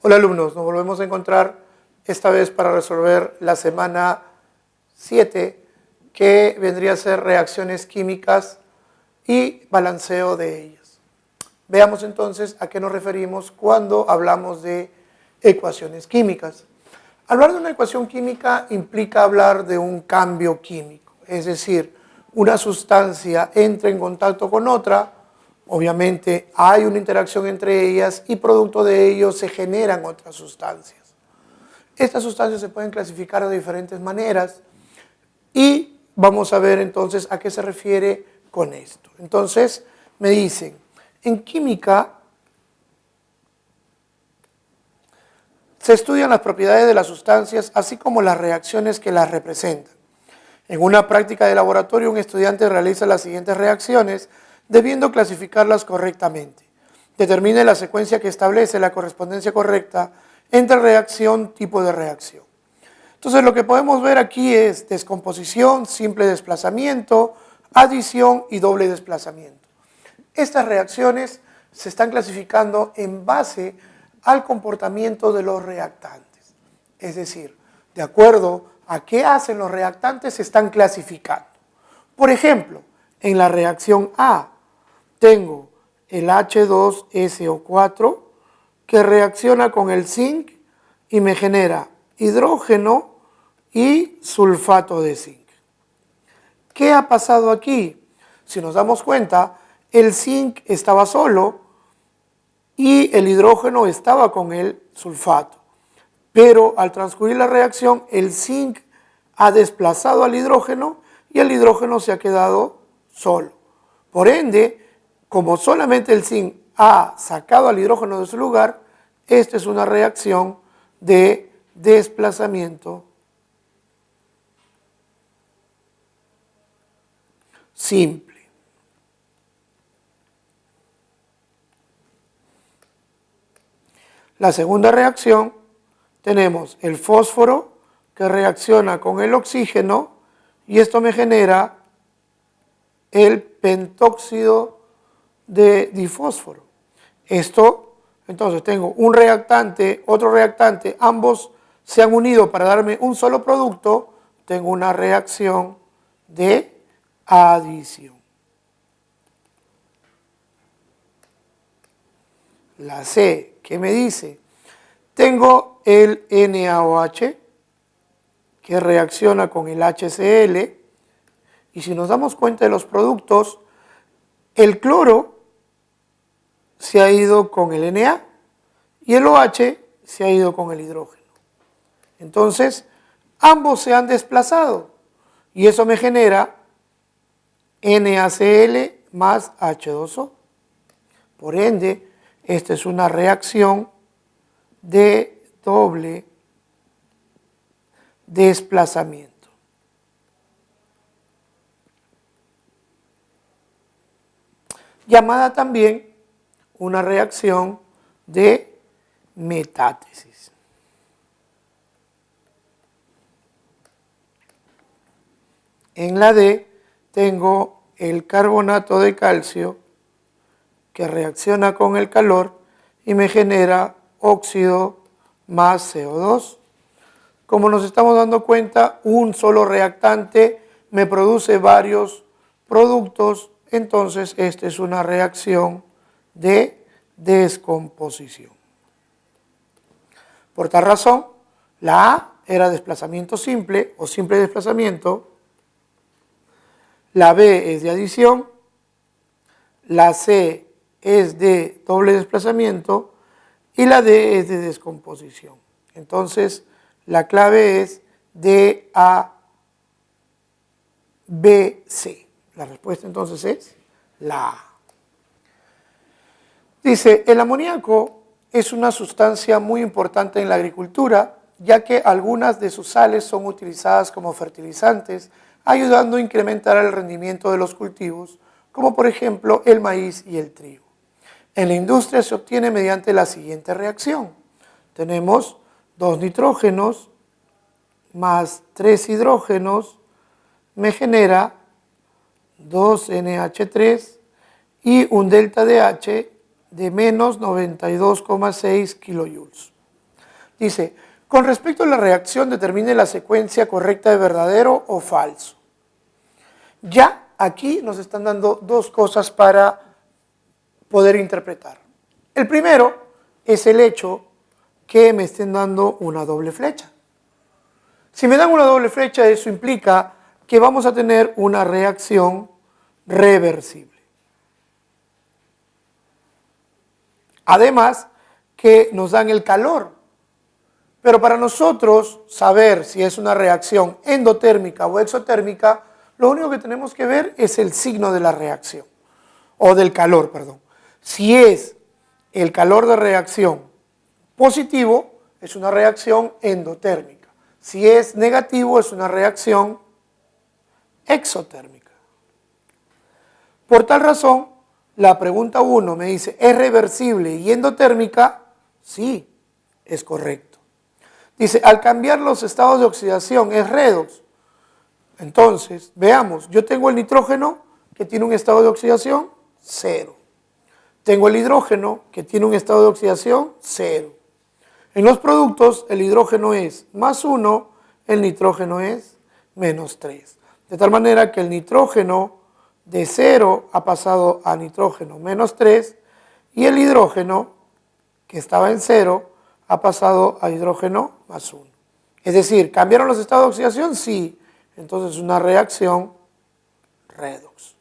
Hola alumnos, nos volvemos a encontrar esta vez para resolver la semana 7, que vendría a ser reacciones químicas y balanceo de ellas. Veamos entonces a qué nos referimos cuando hablamos de ecuaciones químicas. Hablar de una ecuación química implica hablar de un cambio químico, es decir, una sustancia entra en contacto con otra. Obviamente hay una interacción entre ellas y producto de ello se generan otras sustancias. Estas sustancias se pueden clasificar de diferentes maneras y vamos a ver entonces a qué se refiere con esto. Entonces me dicen, en química se estudian las propiedades de las sustancias así como las reacciones que las representan. En una práctica de laboratorio un estudiante realiza las siguientes reacciones debiendo clasificarlas correctamente. Determine la secuencia que establece la correspondencia correcta entre reacción, tipo de reacción. Entonces lo que podemos ver aquí es descomposición, simple desplazamiento, adición y doble desplazamiento. Estas reacciones se están clasificando en base al comportamiento de los reactantes. Es decir, de acuerdo a qué hacen los reactantes se están clasificando. Por ejemplo, en la reacción A, tengo el H2SO4 que reacciona con el zinc y me genera hidrógeno y sulfato de zinc. ¿Qué ha pasado aquí? Si nos damos cuenta, el zinc estaba solo y el hidrógeno estaba con el sulfato. Pero al transcurrir la reacción, el zinc ha desplazado al hidrógeno y el hidrógeno se ha quedado solo. Por ende, como solamente el zinc ha sacado al hidrógeno de su lugar, esta es una reacción de desplazamiento simple. La segunda reacción, tenemos el fósforo que reacciona con el oxígeno y esto me genera el pentóxido de difósforo. Esto, entonces tengo un reactante, otro reactante, ambos se han unido para darme un solo producto, tengo una reacción de adición. La C, ¿qué me dice? Tengo el NaOH que reacciona con el HCl y si nos damos cuenta de los productos, el cloro se ha ido con el Na y el OH se ha ido con el hidrógeno. Entonces, ambos se han desplazado y eso me genera NaCl más H2O. Por ende, esta es una reacción de doble desplazamiento. Llamada también una reacción de metátesis. En la D tengo el carbonato de calcio que reacciona con el calor y me genera óxido más CO2. Como nos estamos dando cuenta, un solo reactante me produce varios productos. Entonces, esta es una reacción de descomposición. Por tal razón, la A era desplazamiento simple o simple desplazamiento, la B es de adición, la C es de doble desplazamiento y la D es de descomposición. Entonces, la clave es DABC. La respuesta entonces es la A. Dice, el amoníaco es una sustancia muy importante en la agricultura, ya que algunas de sus sales son utilizadas como fertilizantes, ayudando a incrementar el rendimiento de los cultivos, como por ejemplo el maíz y el trigo. En la industria se obtiene mediante la siguiente reacción. Tenemos 2 nitrógenos más 3 hidrógenos, me genera 2NH3 y un delta de H de menos 92,6 kilojoules. Dice, con respecto a la reacción, determine la secuencia correcta de verdadero o falso. Ya aquí nos están dando dos cosas para poder interpretar. El primero es el hecho que me estén dando una doble flecha. Si me dan una doble flecha, eso implica que vamos a tener una reacción reversible. Además, que nos dan el calor. Pero para nosotros saber si es una reacción endotérmica o exotérmica, lo único que tenemos que ver es el signo de la reacción, o del calor, perdón. Si es el calor de reacción positivo, es una reacción endotérmica. Si es negativo, es una reacción exotérmica. Por tal razón, la pregunta 1 me dice, ¿es reversible y endotérmica? Sí, es correcto. Dice, al cambiar los estados de oxidación, ¿es redox? Entonces, veamos, yo tengo el nitrógeno que tiene un estado de oxidación 0. Tengo el hidrógeno que tiene un estado de oxidación 0. En los productos, el hidrógeno es +1, el nitrógeno es -3. De tal manera que el nitrógeno de 0 ha pasado a nitrógeno -3 y el hidrógeno que estaba en 0 ha pasado a hidrógeno +1. Es decir, ¿cambiaron los estados de oxidación? Sí. Entonces es una reacción redox.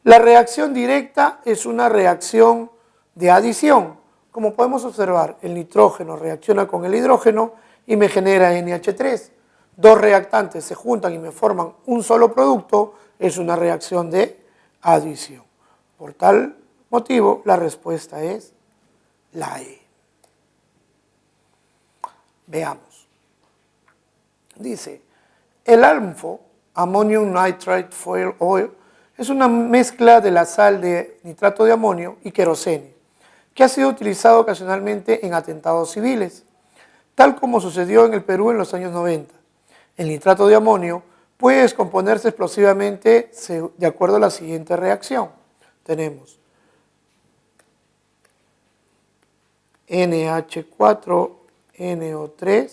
La reacción directa es una reacción de adición. Como podemos observar, el nitrógeno reacciona con el hidrógeno y me genera NH3. Dos reactantes se juntan y me forman un solo producto, es una reacción de adición. Por tal motivo, la respuesta es la E. Veamos. Dice, el ANFO, Ammonium Nitrate Fuel Oil, es una mezcla de la sal de nitrato de amonio y querosene, que ha sido utilizado ocasionalmente en atentados civiles, tal como sucedió en el Perú en los años 90. El nitrato de amonio puede descomponerse explosivamente de acuerdo a la siguiente reacción. Tenemos NH4NO3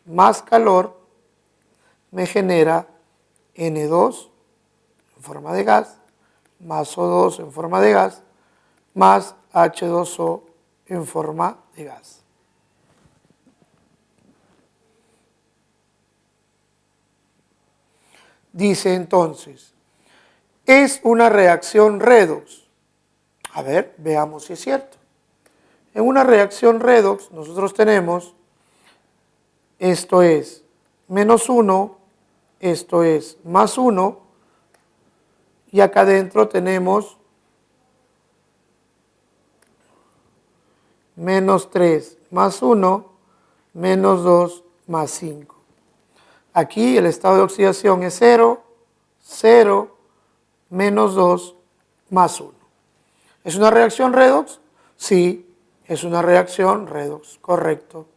más calor me genera N2 en forma de gas, más O2 en forma de gas, más H2O en forma de gas. Dice entonces, es una reacción redox. A ver, veamos si es cierto. En una reacción redox nosotros tenemos, esto es -1, esto es +1, y acá adentro tenemos -3 más 1, -2 más 5. Aquí el estado de oxidación es 0, 0, -2 más 1. ¿Es una reacción redox? Sí, es una reacción redox, correcto.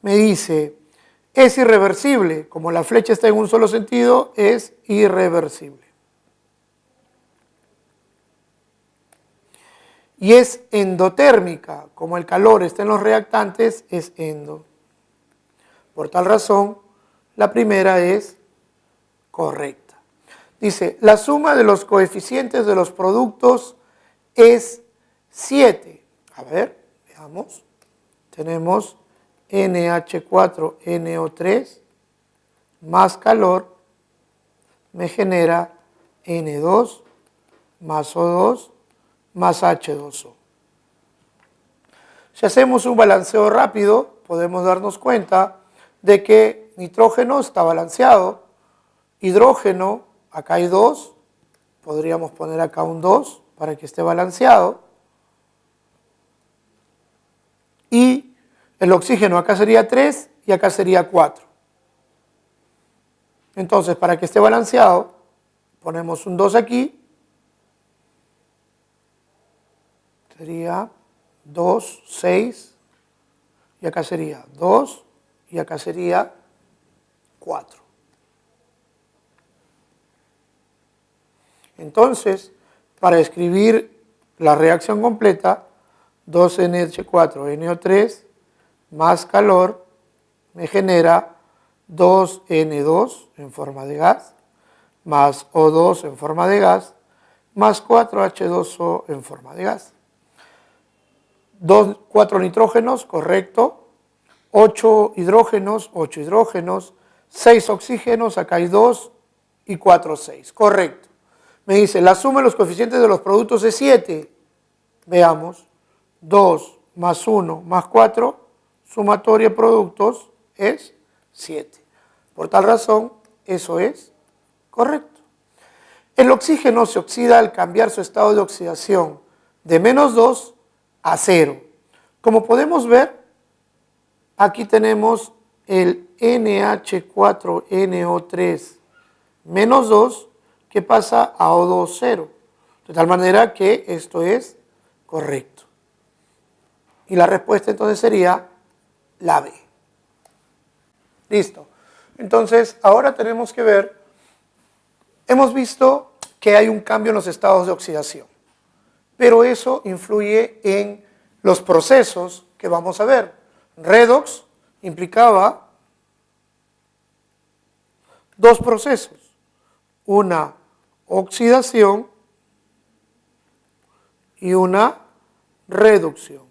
Me dice, es irreversible. Como la flecha está en un solo sentido, es irreversible. Y es endotérmica. Como el calor está en los reactantes, es endo. Por tal razón, la primera es correcta. Dice, la suma de los coeficientes de los productos es 7. A ver, veamos. Tenemos NH4NO3 más calor me genera N2 más O2 más H2O. Si hacemos un balanceo rápido, podemos darnos cuenta de que nitrógeno está balanceado, hidrógeno, acá hay 2, podríamos poner acá un 2 para que esté balanceado, y el oxígeno acá sería 3 y acá sería 4. Entonces, para que esté balanceado, ponemos un 2 aquí, sería 2, 6, y acá sería 2, y acá sería 4. Entonces, para escribir la reacción completa, 2NH4NO3 más calor me genera 2N2 en forma de gas, más O2 en forma de gas, más 4H2O en forma de gas. 4 nitrógenos, correcto. 8 hidrógenos, 6 oxígenos, acá hay 2 y 4, 6, correcto. Me dice, la suma de los coeficientes de los productos es 7. Veamos, 2 más 1 más 4, sumatoria de productos es 7. Por tal razón, eso es correcto. El oxígeno se oxida al cambiar su estado de oxidación de -2 a 0. Como podemos ver, aquí tenemos el NH4NO3 -2 que pasa a O2 0. De tal manera que esto es correcto. Y la respuesta entonces sería la B. Listo. Entonces, ahora tenemos que ver, hemos visto que hay un cambio en los estados de oxidación, pero eso influye en los procesos que vamos a ver. Redox implicaba dos procesos, una oxidación y una reducción.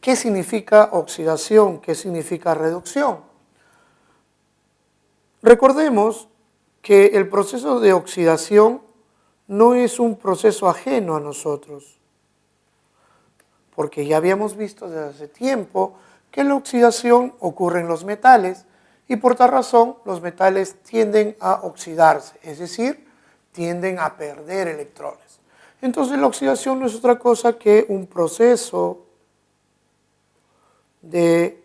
¿Qué significa oxidación? ¿Qué significa reducción? Recordemos que el proceso de oxidación no es un proceso ajeno a nosotros, porque ya habíamos visto desde hace tiempo que la oxidación ocurre en los metales y por tal razón los metales tienden a oxidarse, es decir, tienden a perder electrones. Entonces la oxidación no es otra cosa que un proceso de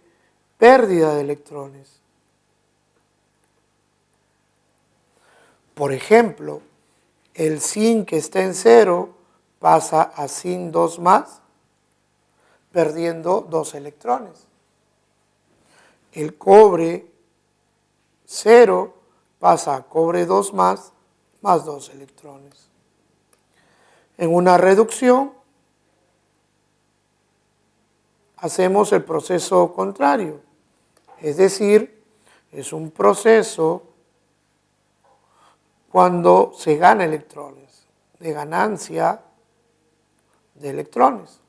pérdida de electrones. Por ejemplo, el zinc que está en 0 pasa a zinc 2 más, perdiendo 2 electrones. El cobre 0 pasa a cobre 2 más 2 electrones. En una reducción hacemos el proceso contrario, es decir, es un proceso cuando se gana electrones, de ganancia de electrones.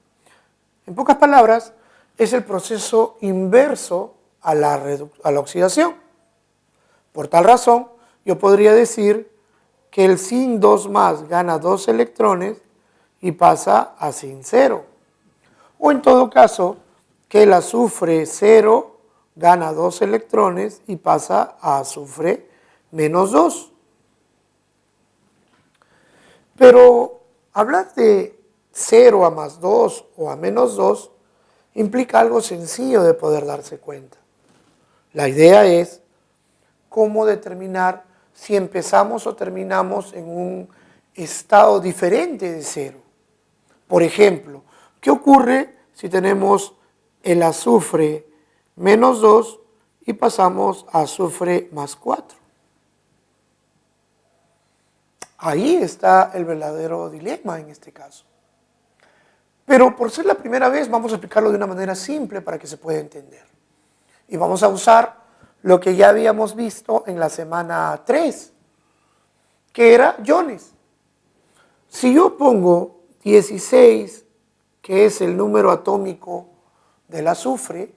En pocas palabras, es el proceso inverso a la oxidación. Por tal razón, yo podría decir que el zinc 2 más gana 2 electrones y pasa a zinc 0. O en todo caso, que el azufre 0 gana 2 electrones y pasa a azufre menos 2. Pero hablar de 0 a más 2 o a menos 2 implica algo sencillo de poder darse cuenta. La idea es cómo determinar si empezamos o terminamos en un estado diferente de 0. Por ejemplo, ¿qué ocurre si tenemos el azufre menos 2 y pasamos a azufre más 4? Ahí está el verdadero dilema en este caso. Pero por ser la primera vez vamos a explicarlo de una manera simple para que se pueda entender. Y vamos a usar lo que ya habíamos visto en la semana 3, que era iones. Si yo pongo 16, que es el número atómico del azufre,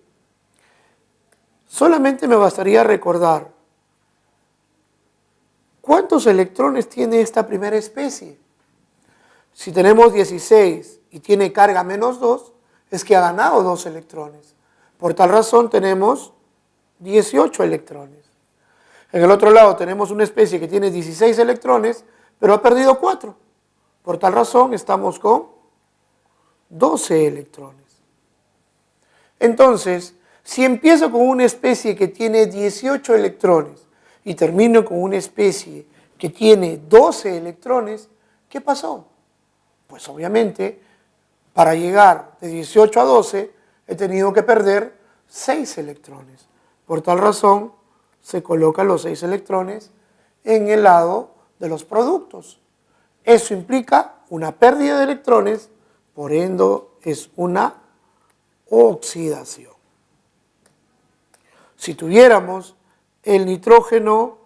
solamente me bastaría recordar ¿cuántos electrones tiene esta primera especie? Si tenemos 16 y tiene carga menos 2, es que ha ganado 2 electrones. Por tal razón tenemos 18 electrones. En el otro lado tenemos una especie que tiene 16 electrones, pero ha perdido 4. Por tal razón estamos con 12 electrones. Entonces, si empiezo con una especie que tiene 18 electrones, y termino con una especie que tiene 12 electrones, ¿qué pasó? Pues obviamente, para llegar de 18 a 12, he tenido que perder 6 electrones. Por tal razón, se colocan los 6 electrones en el lado de los productos. Eso implica una pérdida de electrones, por ende es una oxidación. Si tuviéramos el nitrógeno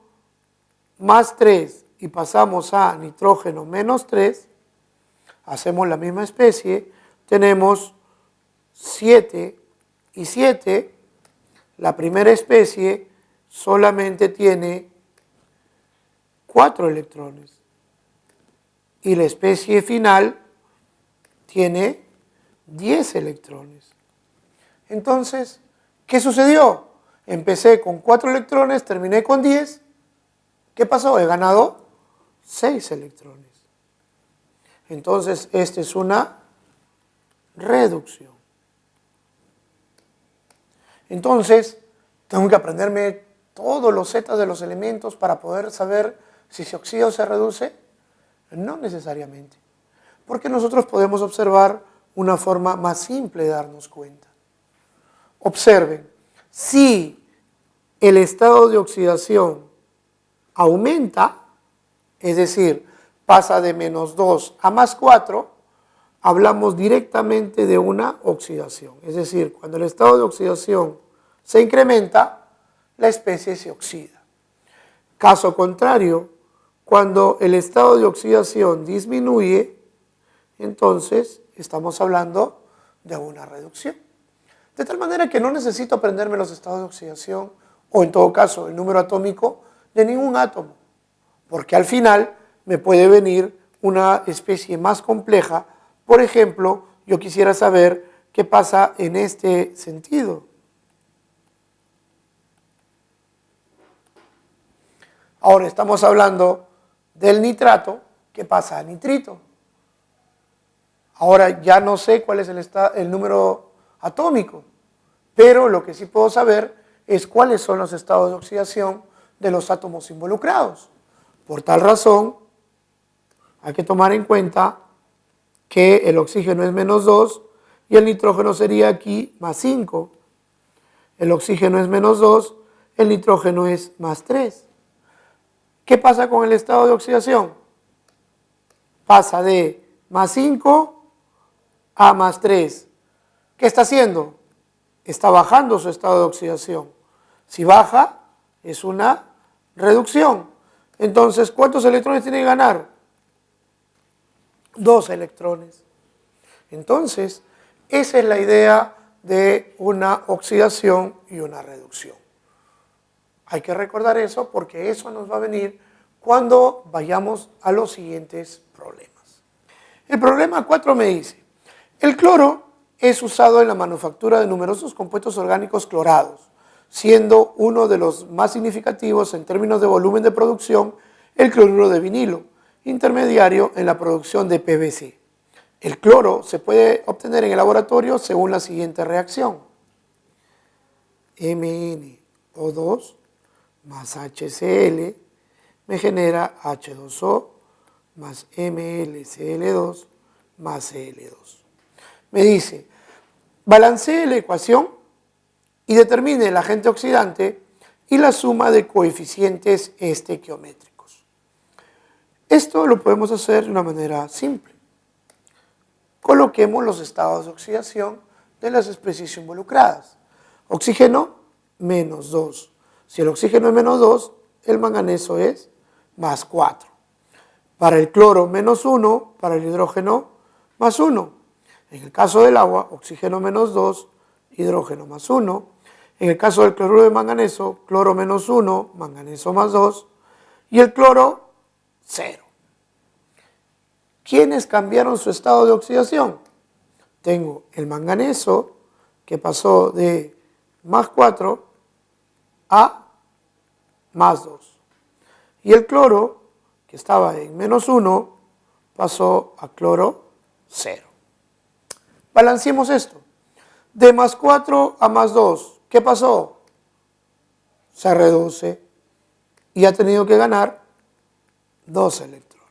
más 3 y pasamos a nitrógeno menos 3, hacemos la misma especie, tenemos 7 y 7, la primera especie solamente tiene 4 electrones y la especie final tiene 10 electrones. Entonces, ¿qué sucedió? Empecé con 4 electrones, terminé con 10. ¿Qué pasó? He ganado 6 electrones. Entonces, esta es una reducción. Entonces, tengo que aprenderme todos los zetas de los elementos para poder saber si se oxida o se reduce. No necesariamente, porque nosotros podemos observar una forma más simple de darnos cuenta. Observen, si el estado de oxidación aumenta, es decir, pasa de menos 2 a más 4, hablamos directamente de una oxidación. Es decir, cuando el estado de oxidación se incrementa, la especie se oxida. Caso contrario, cuando el estado de oxidación disminuye, entonces estamos hablando de una reducción. De tal manera que no necesito aprenderme los estados de oxidación o en todo caso el número atómico de ningún átomo, porque al final me puede venir una especie más compleja. Por ejemplo, yo quisiera saber qué pasa en este sentido. Ahora estamos hablando del nitrato, ¿qué pasa a nitrito? Ahora ya no sé cuál es el número atómico, pero lo que sí puedo saber es cuáles son los estados de oxidación de los átomos involucrados. Por tal razón, hay que tomar en cuenta que el oxígeno es menos 2 y el nitrógeno sería aquí más 5. El oxígeno es menos 2, el nitrógeno es más 3. ¿Qué pasa con el estado de oxidación? Pasa de más 5 a más 3. ¿Qué está haciendo? Está bajando su estado de oxidación. Si baja, es una reducción. Entonces, ¿cuántos electrones tiene que ganar? 2 electrones. Entonces, esa es la idea de una oxidación y una reducción. Hay que recordar eso porque eso nos va a venir cuando vayamos a los siguientes problemas. El problema 4 me dice, el cloro es usado en la manufactura de numerosos compuestos orgánicos clorados, siendo uno de los más significativos en términos de volumen de producción el cloruro de vinilo, intermediario en la producción de PVC. El cloro se puede obtener en el laboratorio según la siguiente reacción. MnO2 más HCl me genera H2O más MlCl2 más Cl2. Me dice, balancee la ecuación y determine el agente oxidante y la suma de coeficientes estequiométricos. Esto lo podemos hacer de una manera simple. Coloquemos los estados de oxidación de las especies involucradas. Oxígeno, menos 2. Si el oxígeno es menos 2, el manganeso es más 4. Para el cloro, menos 1. Para el hidrógeno, más 1. En el caso del agua, oxígeno menos 2, hidrógeno más 1. En el caso del cloruro de manganeso, cloro menos 1, manganeso más 2. Y el cloro, 0. ¿Quiénes cambiaron su estado de oxidación? Tengo el manganeso, que pasó de más 4 a más 2. Y el cloro, que estaba en menos 1, pasó a cloro 0. Balanceemos esto. De más 4 a más 2, ¿qué pasó? Se reduce y ha tenido que ganar 2 electrones.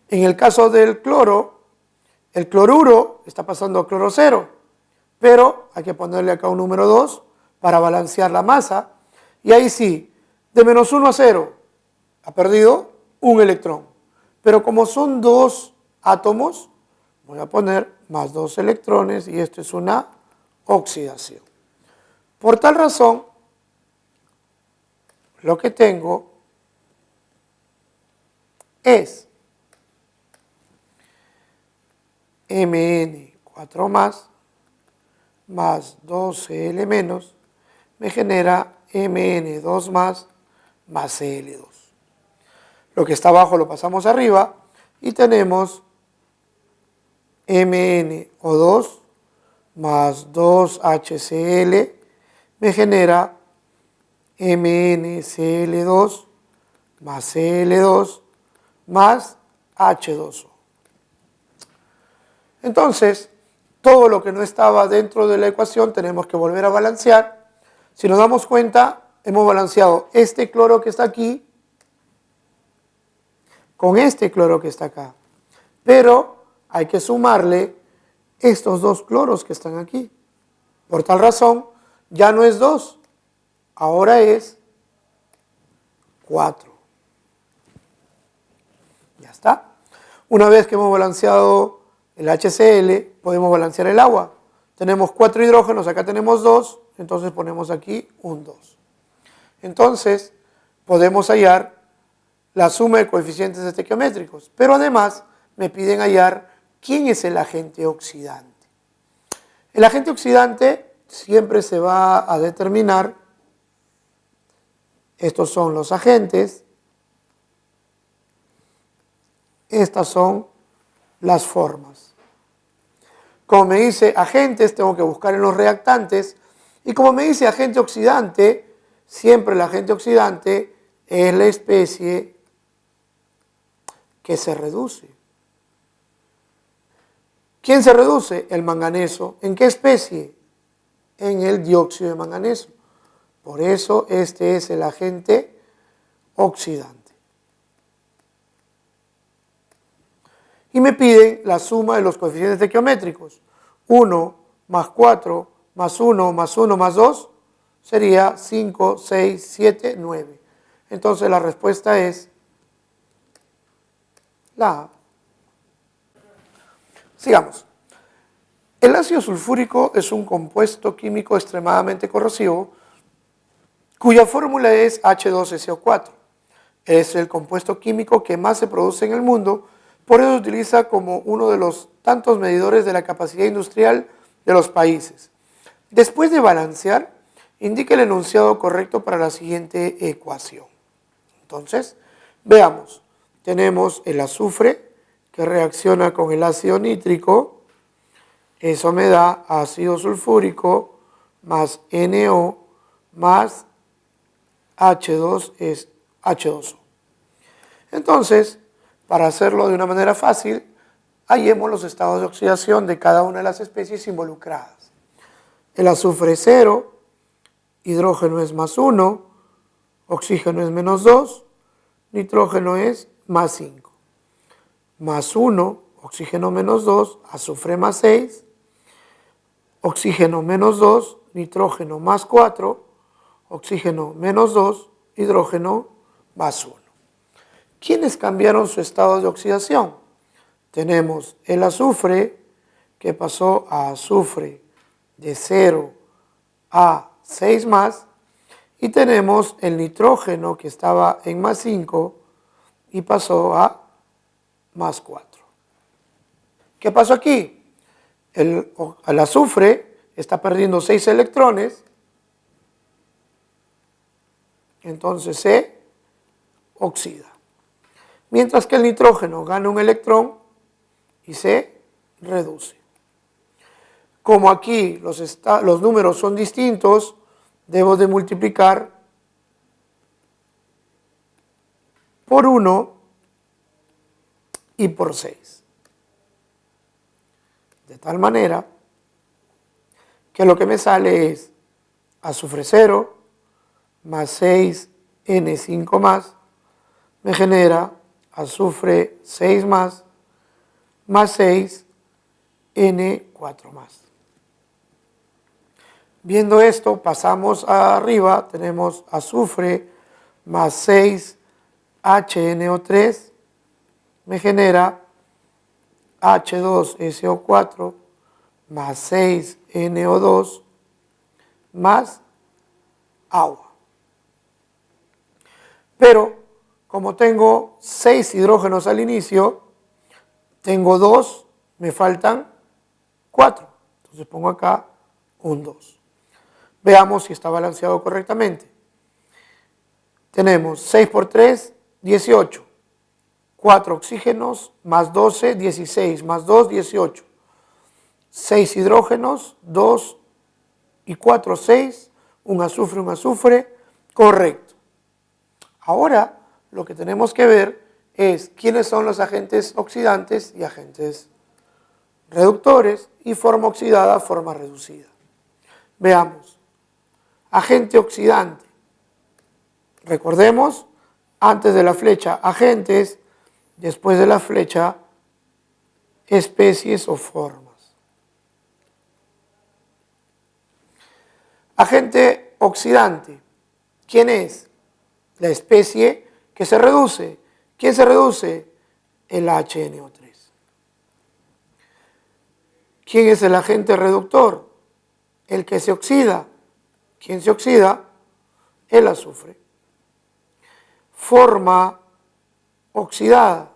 En el caso del cloro, el cloruro está pasando a cloro 0, pero hay que ponerle acá un número 2 para balancear la masa. Y ahí sí, De menos 1 a 0, ha perdido un electrón. Pero como son dos átomos, voy a poner más 2 electrones y esto es una oxidación. Por tal razón, lo que tengo es Mn4 más 2Cl menos, me genera Mn2 más Cl2. Lo que está abajo lo pasamos arriba y tenemos MnO2 más 2HCl me genera MnCl2 más Cl2 más H2O. Entonces, todo lo que no estaba dentro de la ecuación tenemos que volver a balancear. Si nos damos cuenta, hemos balanceado este cloro que está aquí con este cloro que está acá. Pero hay que sumarle estos dos cloros que están aquí. Por tal razón, ya no es 2, ahora es 4. Ya está. Una vez que hemos balanceado el HCl, podemos balancear el agua. Tenemos 4 hidrógenos, acá tenemos 2, entonces ponemos aquí un 2. Entonces, podemos hallar la suma de coeficientes estequiométricos, pero además me piden hallar quién es el agente oxidante. El agente oxidante siempre se va a determinar, estos son los agentes, estas son las formas. Como me dice agentes, tengo que buscar en los reactantes, y como me dice agente oxidante, siempre el agente oxidante es la especie que se reduce. ¿Quién se reduce? El manganeso. ¿En qué especie? En el dióxido de manganeso. Por eso este es el agente oxidante. Y me piden la suma de los coeficientes estequiométricos. 1 más 4 más 1 más 1 más 2 sería 5, 6, 7, 9. Entonces la respuesta es la A. Sigamos. El ácido sulfúrico es un compuesto químico extremadamente corrosivo cuya fórmula es H2SO4. Es el compuesto químico que más se produce en el mundo, por eso se utiliza como uno de los tantos medidores de la capacidad industrial de los países. Después de balancear, indique el enunciado correcto para la siguiente ecuación. Entonces, veamos. Tenemos el azufre que reacciona con el ácido nítrico. Eso me da ácido sulfúrico más NO más H2 es H2O. Entonces, para hacerlo de una manera fácil, hallemos los estados de oxidación de cada una de las especies involucradas. El azufre es 0, hidrógeno es más 1, oxígeno es menos 2, nitrógeno es más 5. Más 1, oxígeno menos 2, azufre más 6, oxígeno menos 2, nitrógeno más 4, oxígeno menos 2, hidrógeno más 1. ¿Quiénes cambiaron su estado de oxidación? Tenemos el azufre que pasó a azufre de 0 a 6 más, y tenemos el nitrógeno que estaba en más 5 y pasó a más 4. ¿Qué pasó aquí? El azufre está perdiendo 6 electrones, entonces se oxida. Mientras que el nitrógeno gana un electrón y se reduce. Como aquí los números son distintos, debo de multiplicar por 1 y por 6. De tal manera que lo que me sale es azufre 0 más 6N5 más, me genera azufre 6 más 6N4 más. Viendo esto, pasamos arriba, tenemos azufre más 6HNO3 me genera H2SO4 más 6NO2 más agua. Pero como tengo 6 hidrógenos al inicio, tengo 2, me faltan 4. Entonces pongo acá un 2. Veamos si está balanceado correctamente. Tenemos 6 por 3, 18. 4 oxígenos más 12, 16, más 2, 18. 6 hidrógenos, 2 y 4, 6. Un azufre, correcto. Ahora lo que tenemos que ver es quiénes son los agentes oxidantes y agentes reductores y forma oxidada, forma reducida. Veamos. Agente oxidante. Recordemos, antes de la flecha agentes, después de la flecha especies o formas. Agente oxidante. ¿Quién es? La especie que se reduce. ¿Quién se reduce? El HNO3. ¿Quién es el agente reductor? El que se oxida. ¿Quién se oxida? El azufre. Forma oxidada.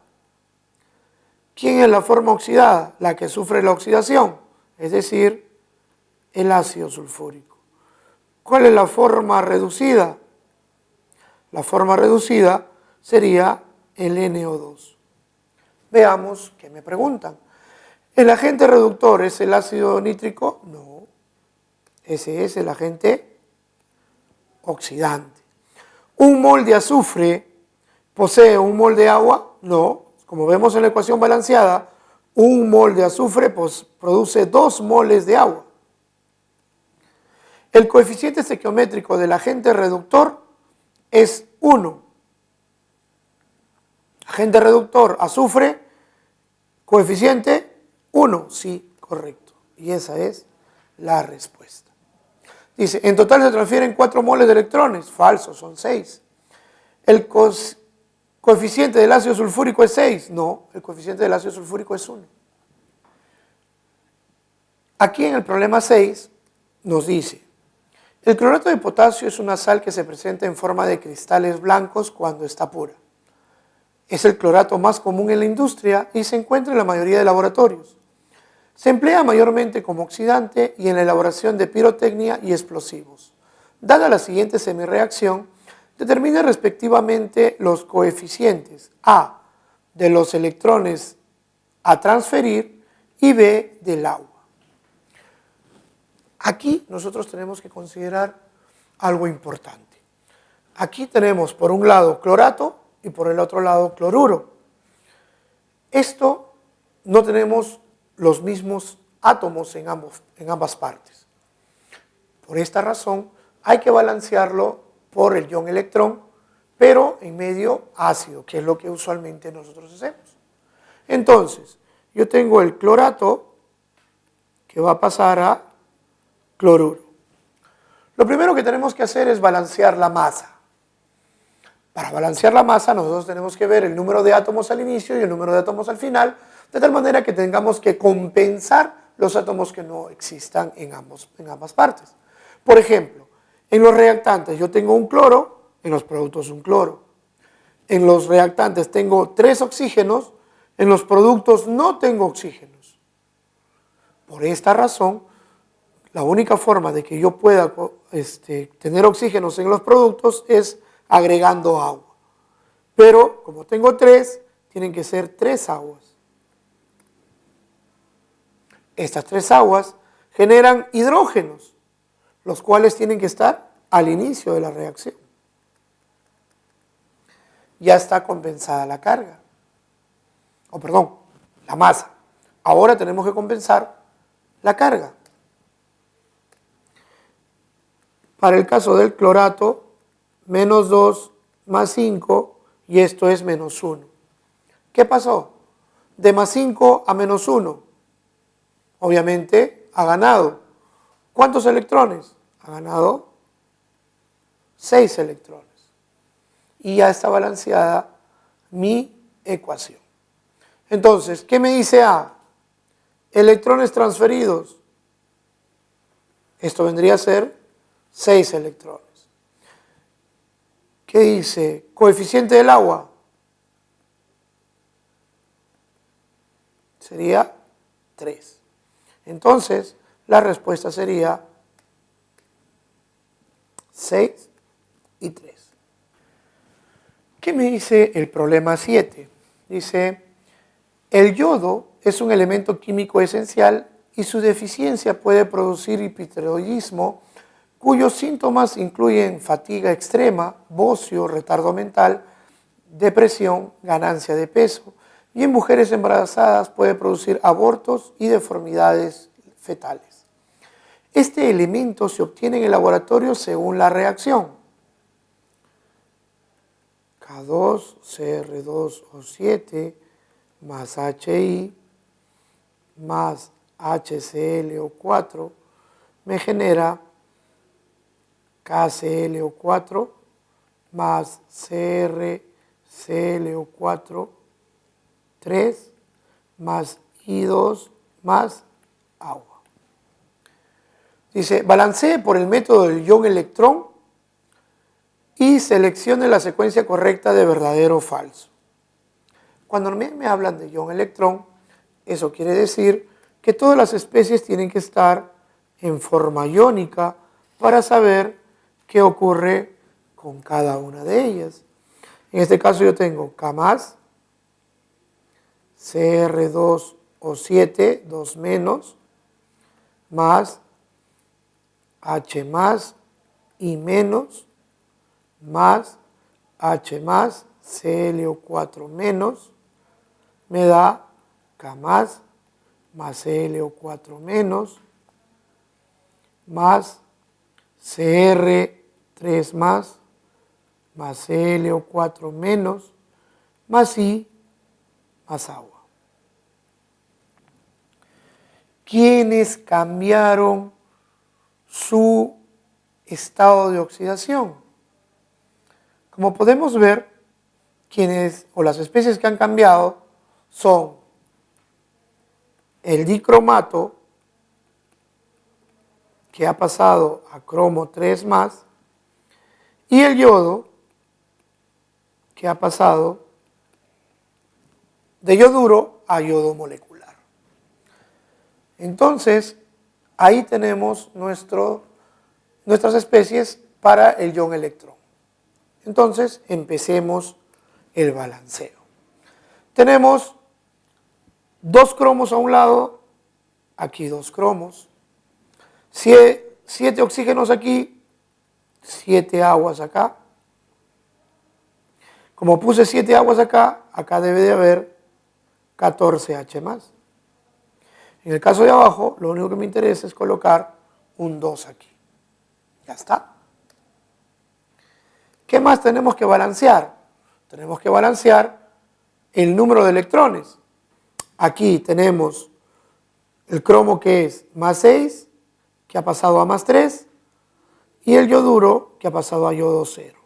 ¿Quién es la forma oxidada? La que sufre la oxidación, es decir, el ácido sulfúrico. ¿Cuál es la forma reducida? La forma reducida sería el NO2. Veamos qué me preguntan. ¿El agente reductor es el ácido nítrico? No, ese es el agente oxidante. ¿Un mol de azufre posee un mol de agua? No, como vemos en la ecuación balanceada, un mol de azufre produce 2 moles de agua. El coeficiente estequiométrico del agente reductor es 1. Agente reductor, azufre, coeficiente 1. Sí, correcto. Y esa es la respuesta. Dice, en total se transfieren 4 moles de electrones. Falso, son 6. El coeficiente del ácido sulfúrico es 6. No, el coeficiente del ácido sulfúrico es 1. Aquí en el problema 6 nos dice, el clorato de potasio es una sal que se presenta en forma de cristales blancos cuando está pura. Es el clorato más común en la industria y se encuentra en la mayoría de laboratorios. Se emplea mayormente como oxidante y en la elaboración de pirotecnia y explosivos. Dada la siguiente semirreacción, determine respectivamente los coeficientes A de los electrones a transferir y B del agua. Aquí nosotros tenemos que considerar algo importante. Aquí tenemos por un lado clorato y por el otro lado cloruro. Esto no tenemos los mismos átomos en ambas partes. Por esta razón hay que balancearlo por el ion electrón, pero en medio ácido, que es lo que usualmente nosotros hacemos. Entonces, yo tengo el clorato que va a pasar a cloruro. Lo primero que tenemos que hacer es balancear la masa. Para balancear la masa nosotros tenemos que ver el número de átomos al inicio y el número de átomos al final, de tal manera que tengamos que compensar los átomos que no existan en ambas partes. Por ejemplo, en los reactantes yo tengo un cloro, en los productos un cloro. En los reactantes tengo 3 oxígenos, en los productos no tengo oxígenos. Por esta razón, la única forma de que yo pueda tener oxígenos en los productos es agregando agua. Pero como tengo 3, tienen que ser 3 aguas. Estas 3 aguas generan hidrógenos, los cuales tienen que estar al inicio de la reacción. Ya está compensada la carga, la masa. Ahora tenemos que compensar la carga. Para el caso del clorato, menos 2 más 5, y esto es menos 1. ¿Qué pasó? De más 5 a menos 1. Obviamente ha ganado. ¿Cuántos electrones? Ha ganado 6 electrones. y ya está balanceada mi ecuación. Entonces, ¿qué me dice A? Electrones transferidos. Esto vendría a ser 6 electrones. ¿Qué dice? Coeficiente del agua. Sería 3. Entonces, la respuesta sería 6 y 3. ¿Qué me dice el problema 7? Dice, el yodo es un elemento químico esencial y su deficiencia puede producir hipotiroidismo, cuyos síntomas incluyen fatiga extrema, bocio, retardo mental, depresión, ganancia de peso, y en mujeres embarazadas puede producir abortos y deformidades fetales. Este elemento se obtiene en el laboratorio según la reacción. K2CR2O7 más HI más HClO4 me genera KClO4 más CrClO4 3 más I2 más agua. Dice, balancee por el método del ion-electrón y seleccione la secuencia correcta de verdadero o falso. Cuando me hablan de ion-electrón, eso quiere decir que todas las especies tienen que estar en forma iónica para saber qué ocurre con cada una de ellas. En este caso yo tengo K+, CR2O7, 2 menos, más H+, I menos, más H+, ClO4 menos, me da K+, más ClO4 menos, más Cr3 más ClO4 menos, más I, más agua. ¿Quiénes cambiaron su estado de oxidación? Como podemos ver, las especies que han cambiado son el dicromato, que ha pasado a cromo 3 más, y el yodo, que ha pasado de yoduro a yodo molecular. Entonces, ahí tenemos nuestras especies para el ion-electrón. Entonces, empecemos el balanceo. Tenemos 2 cromos a un lado, aquí 2 cromos, 7 oxígenos aquí, 7 aguas acá. Como puse 7 aguas acá, acá debe de haber 14 H+. En el caso de abajo, lo único que me interesa es colocar un 2 aquí. Ya está. ¿Qué más tenemos que balancear? Tenemos que balancear el número de electrones. Aquí tenemos el cromo que es más 6, que ha pasado a más 3, y el yoduro que ha pasado a yodo 0.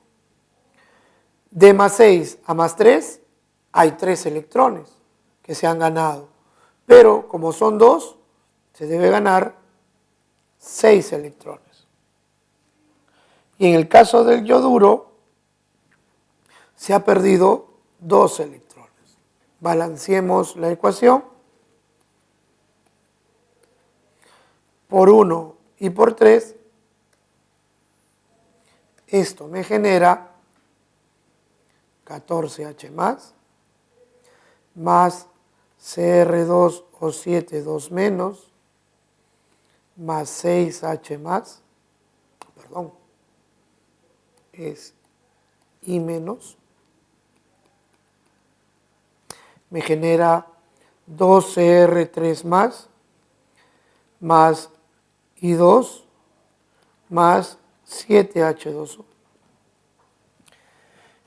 De más 6 a más 3 hay 3 electrones que se han ganado, pero como son 2, se debe ganar 6 electrones. Y en el caso del yoduro, se ha perdido 2 electrones. Balanceemos la ecuación. Por 1 y por 3, esto me genera 14H+, más CR2O7, 2 menos, más 6H+, perdón, es I menos, me genera 2Cr3 más I2 más 7H2O.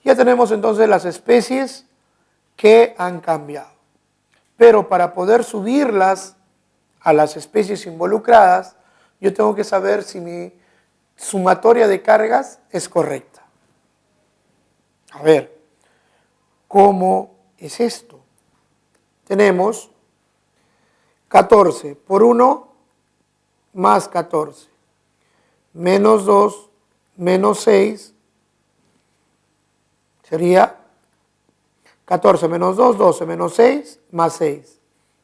Ya tenemos entonces las especies que han cambiado. Pero para poder subirlas a las especies involucradas, yo tengo que saber si mi sumatoria de cargas es correcta. A ver, ¿cómo es esto? Tenemos 14 por 1 más 14, menos 2 menos 6, sería 14 menos 2, 12 menos 6, más 6.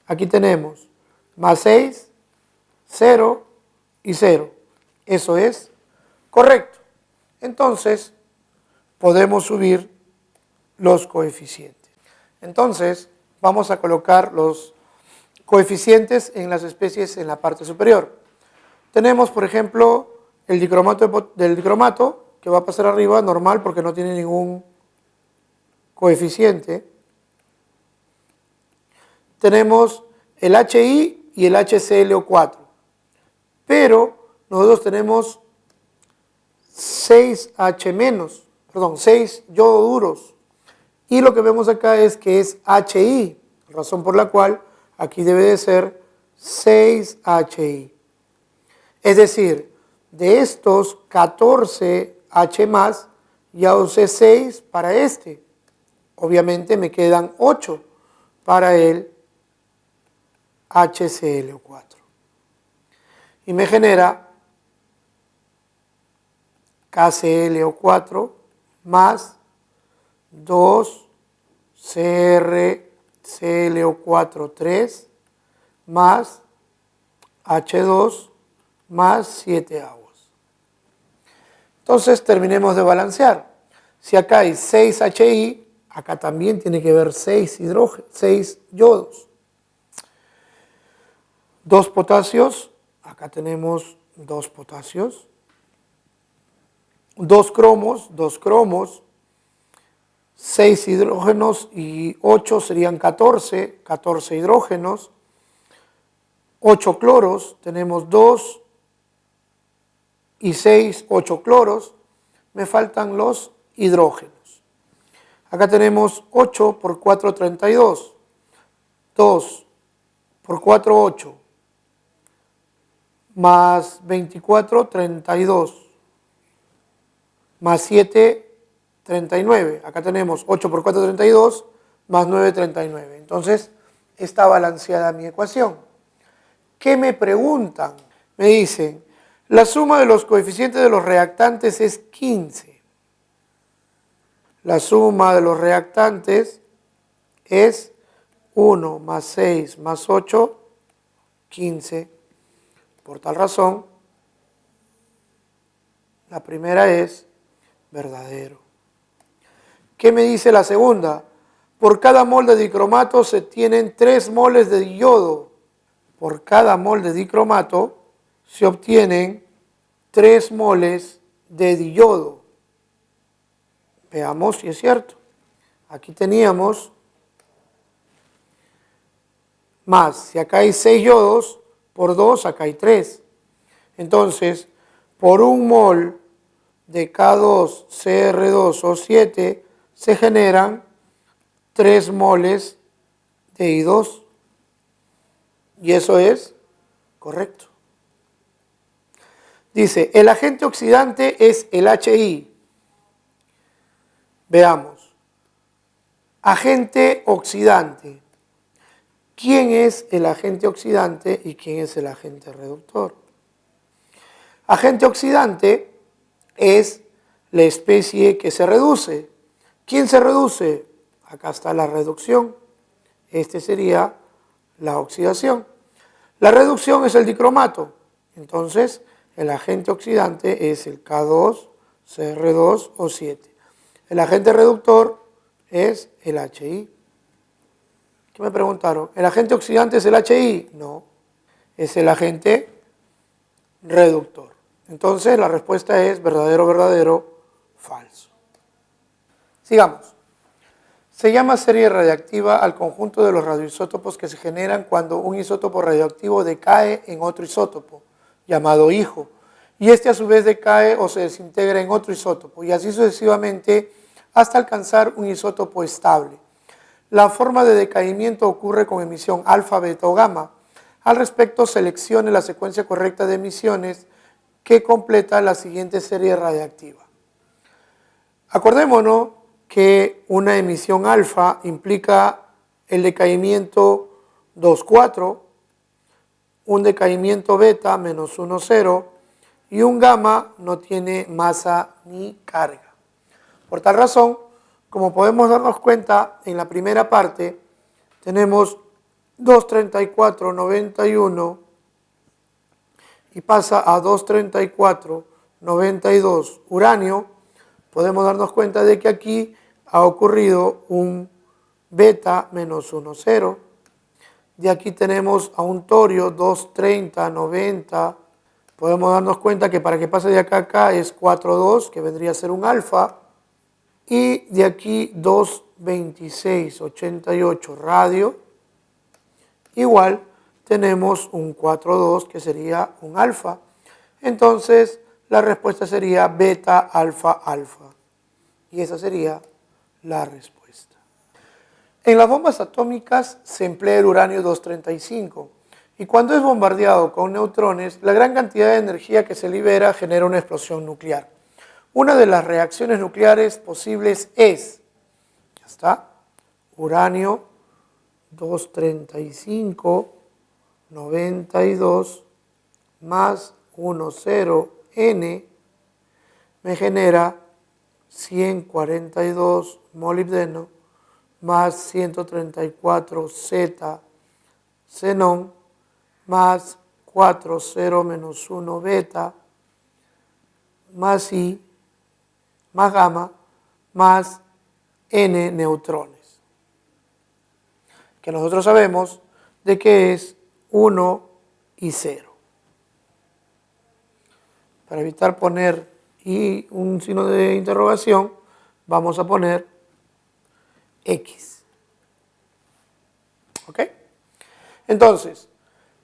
Aquí tenemos más 6, 0 y 0. Eso es correcto. Entonces, podemos subir los coeficientes. Entonces, vamos a colocar los coeficientes en las especies en la parte superior. Tenemos, por ejemplo, el dicromato del dicromato, que va a pasar arriba normal porque no tiene ningún coeficiente. Tenemos el HI y el HClO4, pero nosotros tenemos 6 yododuros, y lo que vemos acá es que es HI, razón por la cual aquí debe de ser 6HI. Es decir, de estos 14 H más, ya usé 6 para este. Obviamente me quedan 8 para el HClO4. Y me genera KClO4 más 2 CrClO4 3 más H2 más 7 aguas. Entonces terminemos de balancear. Si acá hay 6 HI, acá también tiene que haber 6 yodos. 2 potasios, acá tenemos 2 potasios. 2 cromos, 6 hidrógenos y 8 serían 14 hidrógenos. 8 cloros, tenemos 2 y 6, 8 cloros. Me faltan los hidrógenos. Acá tenemos 8 por 4, 32. 2 por 4, 8. Más 24, 32. Más 7, 39. Acá tenemos 8 por 4, 32, más 9, 39. Entonces, está balanceada mi ecuación. ¿Qué me preguntan? Me dicen, la suma de los coeficientes de los reactantes es 15. La suma de los reactantes es 1 más 6 más 8, 15. Por tal razón, la primera es verdadero. ¿Qué me dice la segunda? Por cada mol de dicromato se tienen 3 moles de yodo. Por cada mol de dicromato se obtienen 3 moles de diyodo. Veamos si es cierto. Aquí teníamos más. Si acá hay 6 yodos, por 2 acá hay 3. Entonces, por un mol de K2CR2O7 se generan 3 moles de I2. Y eso es correcto. Dice, el agente oxidante es el HI. Veamos. Agente oxidante. ¿Quién es el agente oxidante y quién es el agente reductor? Agente oxidante es la especie que se reduce. ¿Quién se reduce? Acá está la reducción. Este sería la oxidación. La reducción es el dicromato. Entonces, el agente oxidante es el K2CR2O7. El agente reductor es el HI. ¿Qué me preguntaron? ¿El agente oxidante es el HI? No, es el agente reductor. Entonces, la respuesta es verdadero, verdadero, falso. Sigamos. Se llama serie radiactiva al conjunto de los radioisótopos que se generan cuando un isótopo radioactivo decae en otro isótopo, llamado hijo, y este a su vez decae o se desintegra en otro isótopo, y así sucesivamente hasta alcanzar un isótopo estable. La forma de decaimiento ocurre con emisión alfa, beta o gamma. Al respecto, seleccione la secuencia correcta de emisiones que completa la siguiente serie radiactiva. Acordémonos que una emisión alfa implica el decaimiento 2,4, un decaimiento beta menos 1,0 y un gamma no tiene masa ni carga. Por tal razón, como podemos darnos cuenta, en la primera parte tenemos 234,91 y pasa a 234,92 uranio. Podemos darnos cuenta de que aquí ha ocurrido un beta menos 1,0. De aquí tenemos a un torio 230,90. Podemos darnos cuenta que para que pase de acá a acá es 4,2, que vendría a ser un alfa. Y de aquí 226,88 radio. Igual tenemos un 4,2 que sería un alfa. Entonces la respuesta sería beta, alfa, alfa. Y esa sería la respuesta. En las bombas atómicas se emplea el uranio 235 y cuando es bombardeado con neutrones, la gran cantidad de energía que se libera genera una explosión nuclear. Una de las reacciones nucleares posibles es, ya está, uranio 235, 92 más 10N me genera 142 molibdeno más 134Z xenón más 40 menos 1 beta más I más gamma más N neutrones, que nosotros sabemos de que es 1 y 0. Para evitar poner y un signo de interrogación, vamos a poner X. ¿Ok? Entonces,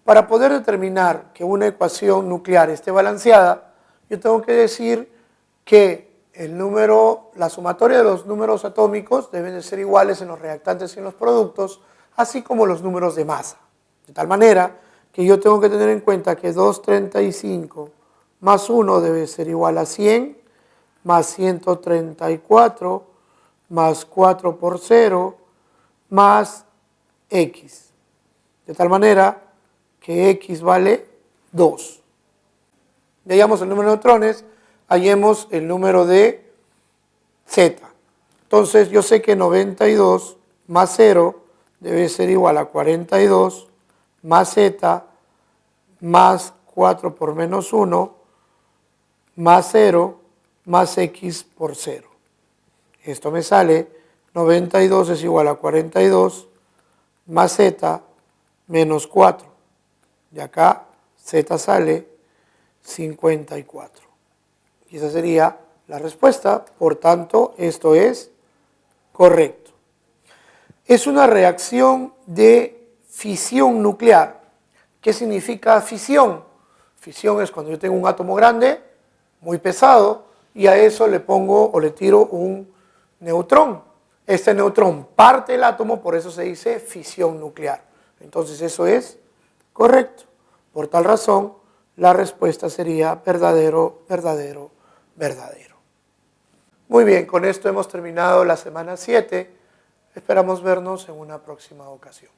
para poder determinar que una ecuación nuclear esté balanceada, yo tengo que decir que la sumatoria de los números atómicos deben de ser iguales en los reactantes y en los productos, así como los números de masa. De tal manera que yo tengo que tener en cuenta que 235 más 1 debe ser igual a 100, más 134, más 4 por 0, más X. De tal manera que X vale 2. Ya hallamos el número de neutrones, hallemos el número de Z. Entonces yo sé que 92 más 0 debe ser igual a 42 más Z más 4 por menos 1 más 0 más X por 0. Esto me sale 92 es igual a 42 más Z menos 4. De acá Z sale 54. Y esa sería la respuesta. Por tanto, esto es correcto. Es una reacción de fisión nuclear. ¿Qué significa fisión? Fisión es cuando yo tengo un átomo grande, muy pesado, y a eso le pongo o le tiro un neutrón. Este neutrón parte el átomo, por eso se dice fisión nuclear. Entonces eso es correcto. Por tal razón, la respuesta sería verdadero, verdadero, verdadero. Muy bien, con esto hemos terminado la semana 7. Esperamos vernos en una próxima ocasión.